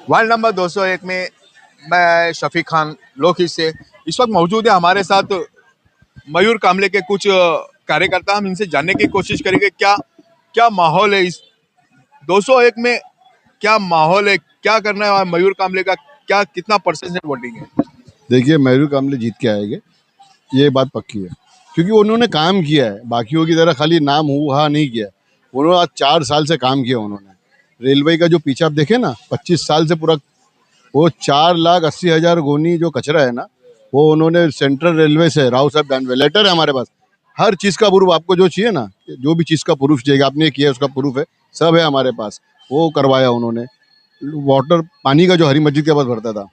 Ward number 201 में मैं शफीक खान लोकी से इस वक्त मौजूद है। हमारे साथ मयूर कामले के कुछ कार्यकर्ता, हम इनसे जानने की कोशिश करेंगे क्या क्या माहौल है इस 201 में, क्या माहौल है, क्या करना है मयूर कामले का, क्या कितना परसेंट वोटिंग है। देखिए, मयूर कामले जीत के आएंगे, ये बात पक्की है, क्योंकि उन्होंने काम किया है, बाकियों की तरह खाली नाम हुआ नहीं किया। उन्होंने आज 4 साल से काम किया। उन्होंने रेलवे का जो पीछे आप देखे ना, 25 साल से पूरा वो 4,80,000 गोनी जो कचरा है ना, वो उन्होंने सेंट्रल रेलवे से राव साहब जानवे लेटर है हमारे पास, हर चीज़ का प्रूफ आपको जो चाहिए ना, जो भी चीज़ का प्रूफ चाहिए आपने किया है उसका प्रूफ है, सब है हमारे पास। वो करवाया उन्होंने। वाटर पानी का जो हरी मस्जिद के पास भरता था,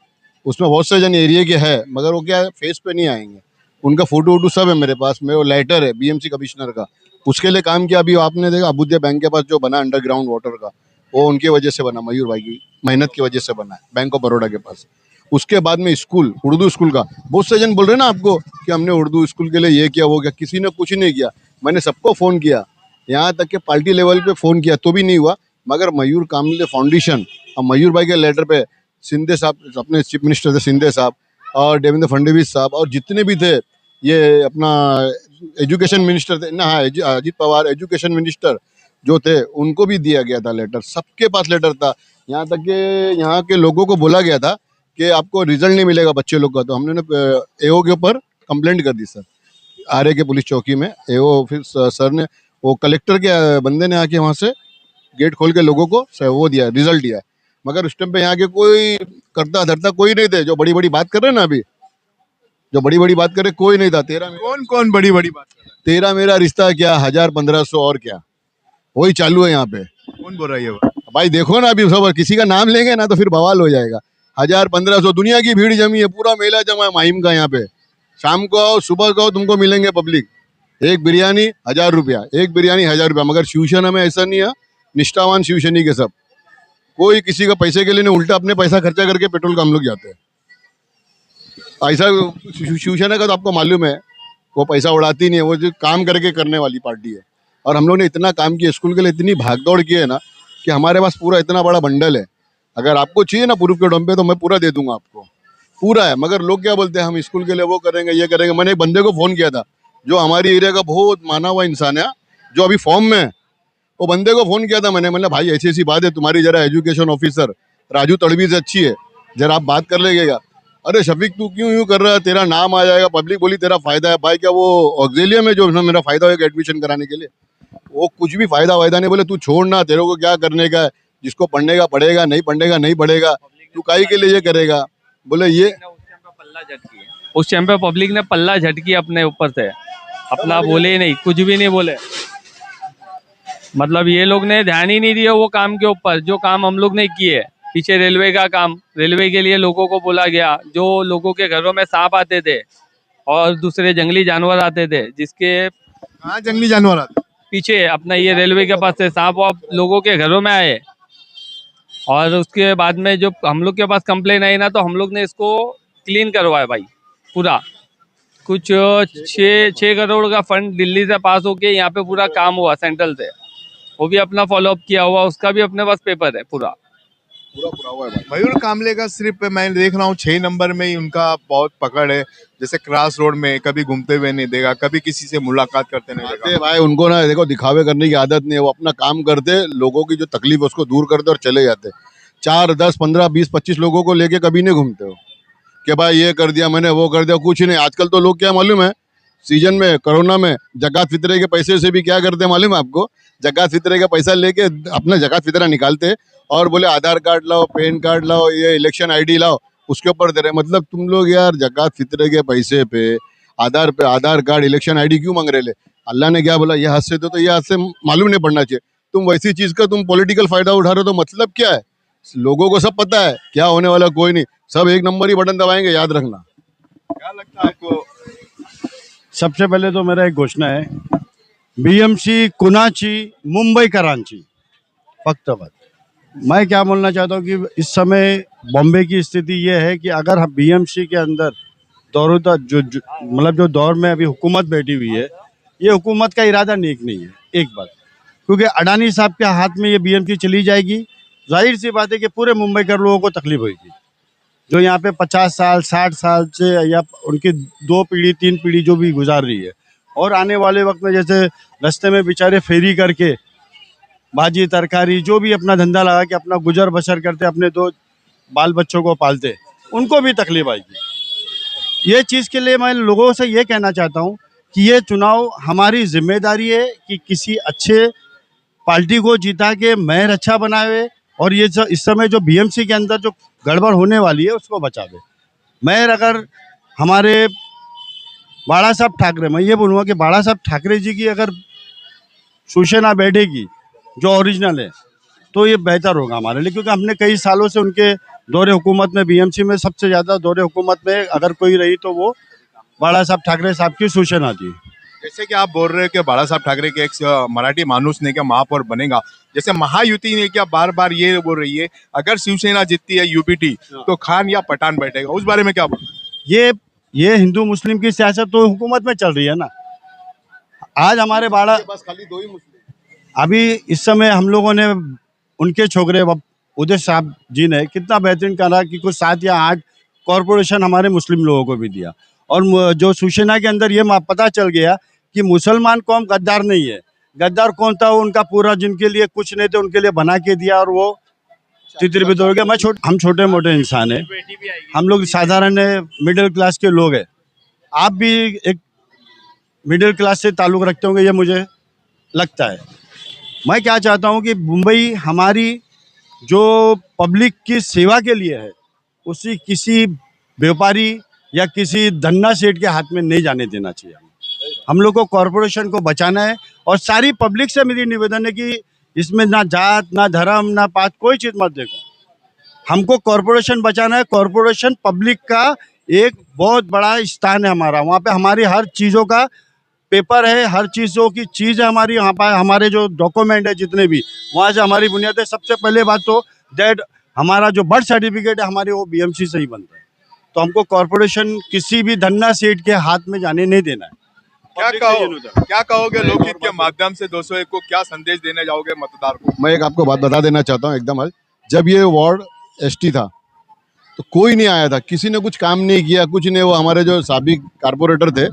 उसमें बहुत से जन एरिया के है, मगर वो क्या है, फेस पे नहीं आएंगे। उनका फोटो वोटो सब है मेरे पास में। वो लेटर है बीएमसी कमिश्नर का, उसके लिए काम किया। अभी आपने देखा अबुद्या बैंक के पास जो बना अंडरग्राउंड वाटर का, वो उनकी वजह से बना, मयूर भाई की मेहनत की वजह से बना है, बैंक ऑफ बड़ौदा के पास। उसके बाद में स्कूल, उर्दू स्कूल का, बहुत से जन बोल रहे हैं ना आपको कि हमने उर्दू स्कूल के लिए ये किया वो किया, किसी ने कुछ नहीं किया। मैंने सबको फ़ोन किया, यहाँ तक कि पार्टी लेवल पे फ़ोन किया तो भी नहीं हुआ। मगर मयूर कामले फाउंडेशन और मयूर भाई के लेटर पे सिंधे साहब, अपने चीफ मिनिस्टर थे सिंधे साहब, और देवेंद्र फडणवीस साहब, और जितने भी थे, ये अपना एजुकेशन मिनिस्टर थे ना, हाँ, अजीत पवार एजुकेशन मिनिस्टर जो थे, उनको भी दिया गया था लेटर, सबके पास लेटर था। यहाँ तक कि यहाँ के लोगों को बोला गया था कि आपको रिजल्ट नहीं मिलेगा बच्चे लोग का, तो हमने एओ के ऊपर कंप्लेंट कर दी सर, आरए के पुलिस चौकी में। एओ फिर सर ने, वो कलेक्टर के बंदे ने आके वहाँ से गेट खोल के लोगों को वो दिया, रिजल्ट दिया। मगर उस टाइम पे यहाँ के कोई करता धरता कोई नहीं थे। जो बड़ी बड़ी बात कर रहे हैं ना अभी, जो बड़ी बड़ी बात कर रहे, कोई नहीं था। कौन कौन बड़ी बड़ी बात कर रहा तेरा मेरा रिश्ता क्या, 1000-1500 और क्या, वही चालू है यहाँ पे। है, कौन बोल रहा है ये बात? भाई देखो ना, अभी सब किसी का नाम लेंगे ना तो फिर बवाल हो जाएगा। 1000-1500, दुनिया की भीड़ जमी है, पूरा मेला जमा है माहिम का यहाँ पे। शाम को आओ, सुबह को आओ, तुमको मिलेंगे पब्लिक। एक बिरयानी 1000 रुपया, एक बिरयानी 1000 रुपया। मगर शिवसेना में ऐसा नहीं है, निष्ठावान शिवसैनिक के सब, कोई किसी का पैसे के लिए नहीं, उल्टा अपने पैसा खर्चा करके पेट्रोल का हम लोग जाते हैं। ऐसा शिवसेना का तो आपको मालूम है, वो पैसा उड़ाती नहीं है, वो जो काम करके करने वाली पार्टी है। और हम लोग ने इतना काम किया, स्कूल के लिए इतनी भागदौड़ की है ना, कि हमारे पास पूरा इतना बड़ा बंडल है। अगर आपको चाहिए ना प्रूफ के दम पे, तो मैं पूरा दे दूंगा आपको, पूरा है। मगर लोग क्या बोलते हैं, हम स्कूल के लिए वो करेंगे ये करेंगे। मैंने एक बंदे को फ़ोन किया था, जो हमारी एरिया का बहुत माना हुआ इंसान है, जो अभी फॉर्म में है। वो बंदे को फ़ोन किया था मैंने, मतलब भाई ऐसी ऐसी बात है, तुम्हारी जरा एजुकेशन ऑफिसर राजू तड़वी से अच्छी है, जरा आप बात कर लेगा। अरे शफीक तू क्यों यूँ कर रहा है, तेरा नाम आ जाएगा, पब्लिक बोली तेरा फायदा है। भाई क्या वो ऑक्सिलियम में जो मेरा फायदा होगा एडमिशन कराने के लिए, वो कुछ भी फायदा वायदा नहीं। बोले तू छोड़ ना, तेरे को क्या करने का है, जिसको पढ़ने का पढ़ेगा, नहीं पढ़ने का नहीं पढ़ेगा, तू काहे के लिए ये करेगा। बोले ये उस टाइम पे पब्लिक ने पल्ला झटकी अपने ऊपर से, अपना बोले ही नहीं, कुछ भी नहीं बोले। मतलब ये लोग ने ध्यान ही नहीं दिया वो काम के ऊपर, जो काम हम लोग ने किए। पीछे रेलवे का काम, रेलवे के लिए लोगों को बोला गया, जो लोगों के घरों में सांप आते थे और दूसरे जंगली जानवर आते थे, जिसके कहाँ जंगली जानवर आते? पीछे अपना ये रेलवे के पास से सांप वाप लोगों के घरों में आए। और उसके बाद में जो हम लोग के पास कंप्लेन आई ना, तो हम लोग ने इसको क्लीन करवाया भाई पूरा। कुछ 6 करोड़ का फंड दिल्ली से पास होके यहाँ पे पूरा काम हुआ सेंट्रल से, वो भी अपना फॉलोअप किया हुआ, उसका भी अपने पास पेपर है पूरा पूरा हुआ है भाई। मयूर कामले का सिर्फ मैं देख रहा हूँ 6 नंबर में ही उनका बहुत पकड़ है। जैसे क्रॉस रोड में कभी घूमते हुए नहीं देगा, कभी किसी से मुलाकात करते नहीं देगा। आते भाई, उनको ना देखो दिखावे करने की आदत नहीं है, वो अपना काम करते, लोगों की जो तकलीफ है उसको दूर करते और चले जाते। 4, 10, 15, 20, 25 लोगों को लेके कभी नहीं घूमते हो कि भाई ये कर दिया मैंने, वो कर दिया, कुछ नहीं। आजकल तो लोग क्या मालूम है, सीजन में कोरोना में जकात फितरे के पैसे से भी क्या करते हैं मालूम है आपको, जकात फितरे का पैसा लेके अपना जकात फितरा निकालते और बोले आधार कार्ड लाओ, पैन कार्ड लाओ, ये इलेक्शन आईडी लाओ, उसके ऊपर दे रहे। मतलब तुम लोग यार जकात फितरे के पैसे पे आधार कार्ड इलेक्शन आईडी क्यों मांग रहे ले? अल्लाह ने क्या बोला, ये हाथ से तो ये हाथ से मालूम नहीं पड़ना चाहिए। तुम वैसी चीज का तुम पॉलिटिकल फायदा उठा रहे हो, तो मतलब क्या है? लोगों को सब पता है क्या होने वाला, कोई नहीं, सब एक नंबर ही बटन दबाएंगे, याद रखना। क्या लगता है आपको? सबसे पहले तो मेरा एक घोषणा है, बीएमसी कुणाची, मुंबई करांची, फक्त बात। मैं क्या बोलना चाहता हूँ कि इस समय बॉम्बे की स्थिति ये है कि अगर बीएमसी के अंदर मतलब जो दौर में अभी हुकूमत बैठी हुई है, ये हुकूमत का इरादा नेक नहीं है, एक बात। क्योंकि अडानी साहब के हाथ में ये बीएमसी चली जाएगी, जाहिर सी बात है कि पूरे मुंबई के लोगों को तकलीफ होगी, जो यहाँ पे 50 साल 60 साल से या उनकी 2 पीढ़ी 3 पीढ़ी जो भी गुजार रही है, और आने वाले वक्त में जैसे रास्ते में बेचारे फेरी करके भाजी तरकारी जो भी अपना धंधा लगा के अपना गुजर बसर करते, अपने 2 बाल बच्चों को पालते, उनको भी तकलीफ आएगी। ये चीज़ के लिए मैं लोगों से ये कहना चाहता हूँ कि ये चुनाव हमारी जिम्मेदारी है कि किसी अच्छे पार्टी को जिता के मेयर अच्छा बनावे, और ये जो इस समय जो बीएमसी के अंदर जो गड़बड़ होने वाली है उसको बचावे। मेयर अगर हमारे बाला साहब ठाकरे, मैं ये बोलूँगा कि बाला साहब ठाकरे जी की अगर शिवसेना बैठेगी जो ओरिजिनल है, तो ये बेहतर होगा हमारे लिए, क्योंकि हमने कई सालों से उनके दौरे हुकूमत में, बीएमसी में सबसे ज़्यादा दौरे हुकूमत में अगर कोई रही तो वो बाला साहब ठाकरे साहब की शिवसेना थी। जैसे कि आप बोल रहे हैं कि बाला साहब ठाकरे के एक मराठी मानुस ने क्या महापौर बनेगा, जैसे महायुति ने क्या बार बार ये बोल रही है अगर शिवसेना जीतती है यूपीटी तो खान या पठान बैठेगा, उस बारे में क्या बोल? ये हिंदू मुस्लिम की सियासत तो हुकूमत में चल रही है ना। आज हमारे बाड़ा बस खाली 2 ही मुस्लिम। अभी इस समय हम लोगों ने उनके छोकरे उदय साहब जी ने कितना बेहतरीन करा कि कुछ 7 या 8 कॉरपोरेशन हमारे मुस्लिम लोगों को भी दिया, और जो शिवसेना के अंदर ये पता चल गया कि मुसलमान कौम गद्दार नहीं है। गद्दार कौन था? वो उनका पूरा, जिनके लिए कुछ नहीं थे उनके लिए बना के दिया, और वो तितर बितर हो गया। हम छोटे मोटे इंसान हैं, हम लोग साधारण मिडिल क्लास के लोग हैं। आप भी एक मिडिल क्लास से ताल्लुक़ रखते होंगे, ये मुझे लगता है। मैं क्या चाहता हूँ कि मुंबई हमारी जो पब्लिक की सेवा के लिए है, उसी किसी व्यापारी या किसी धन्ना सेठ के हाथ में नहीं जाने देना चाहिए। हम लोग को कॉरपोरेशन को बचाना है, और सारी पब्लिक से मेरी निवेदन है कि इसमें ना जात ना धर्म ना पात कोई चीज़ मत देखो, हमको कॉरपोरेशन बचाना है। कॉरपोरेशन पब्लिक का एक बहुत बड़ा स्थान है हमारा, वहाँ पे हमारी हर चीज़ों का पेपर है, हर चीज़ों की चीज़ है हमारी, यहाँ पर हमारे जो डॉक्यूमेंट है जितने भी, वहाँ से हमारी बुनियाद है। सबसे पहले बात तो दैट हमारा जो बर्थ सर्टिफिकेट है हमारे वो बीएमसी से ही बनता है, तो हमको कॉरपोरेशन किसी भी धन्ना सेठ के हाथ में जाने नहीं देना है। क्या कहोगे लोकहित के माध्यम से 201 को क्या संदेश देने जाओगे मतदार को? मैं एक आपको बात बता देना चाहता हूँ एकदम आज, जब ये वार्ड एसटी था तो कोई नहीं आया था, किसी ने कुछ काम नहीं किया, कुछ नहीं। वो हमारे जो साबिक कारपोरेटर थे,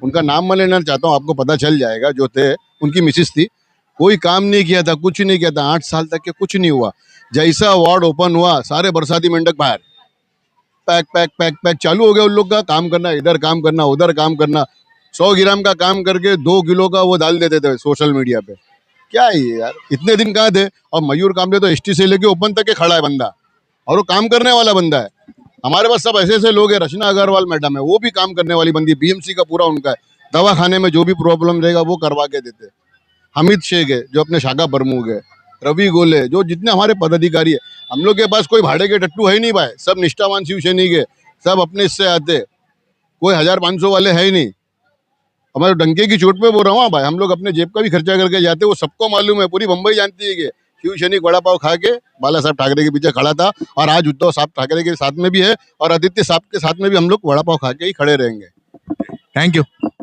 उनका नाम मैं लेना चाहता हूँ, आपको पता चल जाएगा, जो थे उनकी मिसिस थी, कोई काम नहीं किया था, कुछ नहीं किया था। 8 साल तक के कुछ नहीं हुआ। जैसा वार्ड ओपन हुआ सारे बरसाती मेंढक बाहर, पैक पैक पैक पैक चालू हो गया उन लोग का काम करना, इधर काम करना उधर काम करना। 100 ग्राम का काम करके 2 किलो का वो डाल देते थे सोशल मीडिया पे। क्या है ये यार, इतने दिन कहाँ थे? और मयूर कामले तो एसटी से लेके ओपन तक के खड़ा है बंदा, और वो काम करने वाला बंदा है। हमारे पास सब ऐसे ऐसे लोग हैं, रचना अग्रवाल मैडम है, वो भी काम करने वाली बंदी, बीएमसी का पूरा उनका है। दवा खाने में जो भी प्रॉब्लम रहेगा वो करवा के देते। हमीद शेख है जो अपने शाखा प्रमुख है, रवि गोले, जो जितने हमारे पदाधिकारी है। हम लोग के पास कोई भाड़े के टट्टू है ही नहीं भाई, सब निष्ठावान शिवसैनिक के, सब अपने इससे आते, कोई 1500 वाले है ही नहीं। हमारे डंके की चोट पे बोल रहा हूँ भाई, हम लोग अपने जेब का भी खर्चा करके जाते, वो सबको मालूम है, पूरी मुंबई जानती है कि शिवसैनिक वड़ा पाव खा के बाला साहब ठाकरे के पीछे खड़ा था, और आज उद्धव साहब ठाकरे के साथ में भी है, और आदित्य साहब के साथ में भी हम लोग वड़ा पाव खा के ही खड़े रहेंगे। Thank you.